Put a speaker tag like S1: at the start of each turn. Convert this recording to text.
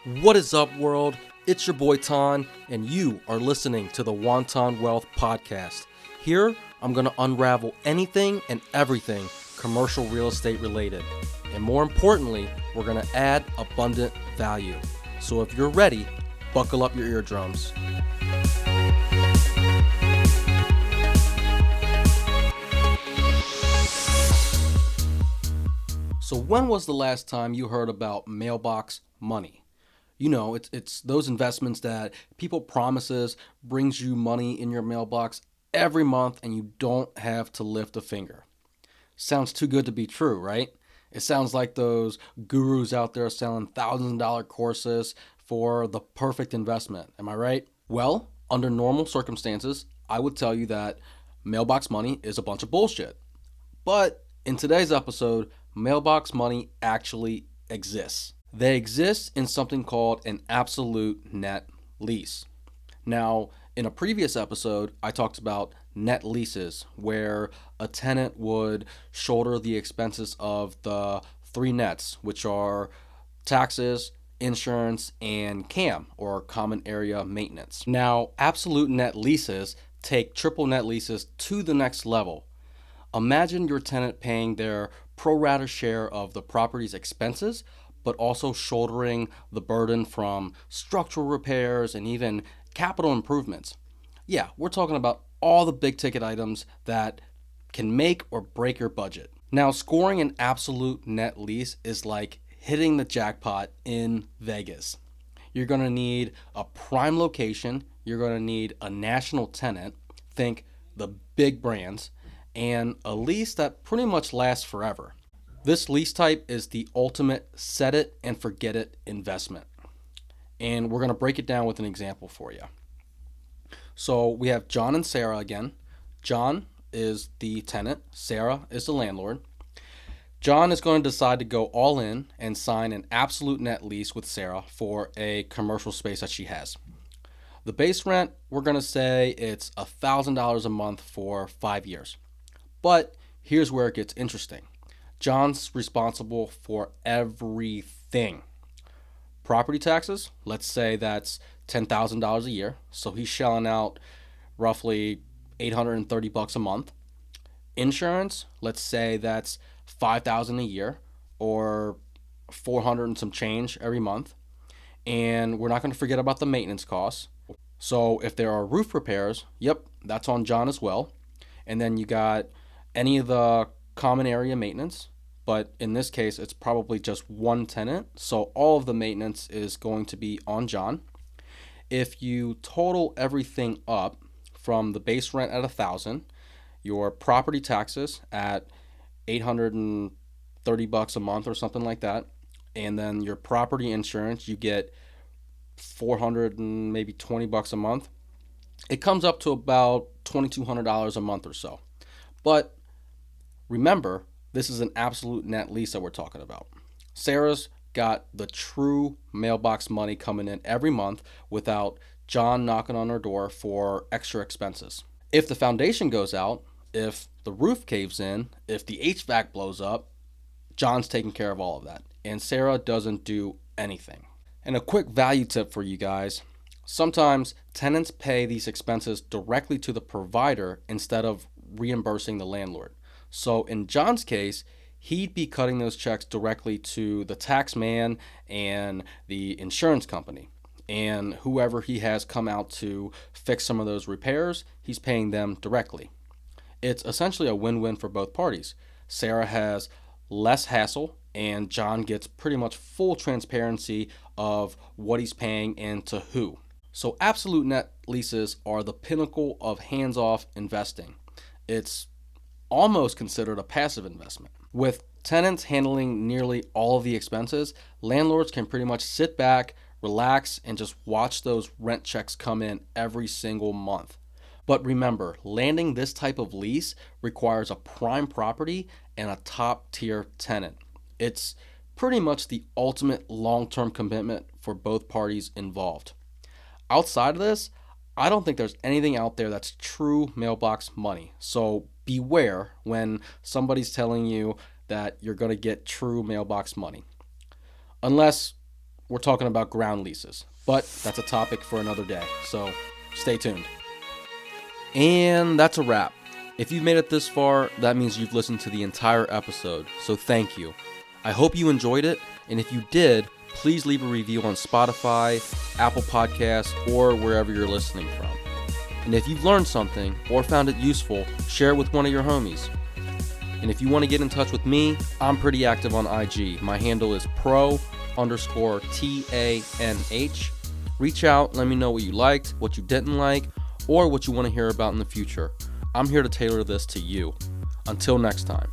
S1: What is up, world? It's your boy Ton, and you are listening to the Wonton Wealth Podcast. Here, I'm going to unravel anything and everything commercial real estate related. And more importantly, we're going to add abundant value. So if you're ready, buckle up your eardrums. So when was the last time you heard about Mailbox money? You know, it's those investments that people promises brings you money in your mailbox every month and you don't have to lift a finger. Sounds too good to be true, right? It sounds like those gurus out there selling $1,000 courses for the perfect investment. Am I right? Well, under normal circumstances, I would tell you that mailbox money is a bunch of bullshit. But in today's episode, mailbox money actually exists. They exist in something called an absolute net lease. Now, in a previous episode, I talked about net leases, where a tenant would shoulder the expenses of the three nets, which are taxes, insurance, and CAM, or common area maintenance. Now, absolute net leases take triple net leases to the next level. Imagine your tenant paying their pro rata share of the property's expenses, but also shouldering the burden from structural repairs and even capital improvements. Yeah, we're talking about all the big ticket items that can make or break your budget. Now, scoring an absolute net lease is like hitting the jackpot in Vegas. You're going to need a prime location, you're going to need a national tenant, think the big brands, and a lease that pretty much lasts forever. This lease type is the ultimate set it and forget it investment. And we're going to break it down with an example for you. So we have John and Sarah again. John is the tenant, Sarah is the landlord. John is going to decide to go all in and sign an absolute net lease with Sarah for a commercial space that she has. The base rent, we're going to say it's $1,000 a month for 5 years. But here's where it gets interesting. John's responsible for everything. Property taxes, let's say that's $10,000 a year. So he's shelling out roughly $830 a month. Insurance, let's say that's $5,000 a year or $400 and some change every month. And we're not going to forget about the maintenance costs. So if there are roof repairs, yep, that's on John as well. And then you got any of the common area maintenance, but in this case, it's probably just one tenant, so all of the maintenance is going to be on John. If you total everything up from the base rent at $1,000, your property taxes at $830 a month or something like that, and then your property insurance, you get $400 and maybe $20 a month. It comes up to about $2,200 a month or so. But remember, this is an absolute net lease that we're talking about. Sarah's got the true mailbox money coming in every month without John knocking on her door for extra expenses. If the foundation goes out, if the roof caves in, if the HVAC blows up, John's taking care of all of that. And Sarah doesn't do anything. And a quick value tip for you guys. Sometimes tenants pay these expenses directly to the provider instead of reimbursing the landlord. So in John's case, he'd be cutting those checks directly to the tax man and the insurance company. And whoever he has come out to fix some of those repairs, he's paying them directly. It's essentially a win-win for both parties. Sarah has less hassle and John gets pretty much full transparency of what he's paying and to who. So absolute net leases are the pinnacle of hands-off investing. It's almost considered a passive investment. With tenants handling nearly all of the expenses, landlords can pretty much sit back, relax, and just watch those rent checks come in every single month. But remember, landing this type of lease requires a prime property and a top-tier tenant. It's pretty much the ultimate long-term commitment for both parties involved. Outside of this, I don't think there's anything out there that's true mailbox money. So beware when somebody's telling you that you're going to get true mailbox money. Unless we're talking about ground leases. But that's a topic for another day, so stay tuned. And that's a wrap. If you've made it this far, that means you've listened to the entire episode, so thank you. I hope you enjoyed it, and if you did, please leave a review on Spotify, Apple Podcasts, or wherever you're listening from. And if you've learned something or found it useful, share it with one of your homies. And if you want to get in touch with me, I'm pretty active on IG. My handle is pro_TANH. Reach out, let me know what you liked, what you didn't like, or what you want to hear about in the future. I'm here to tailor this to you. Until next time.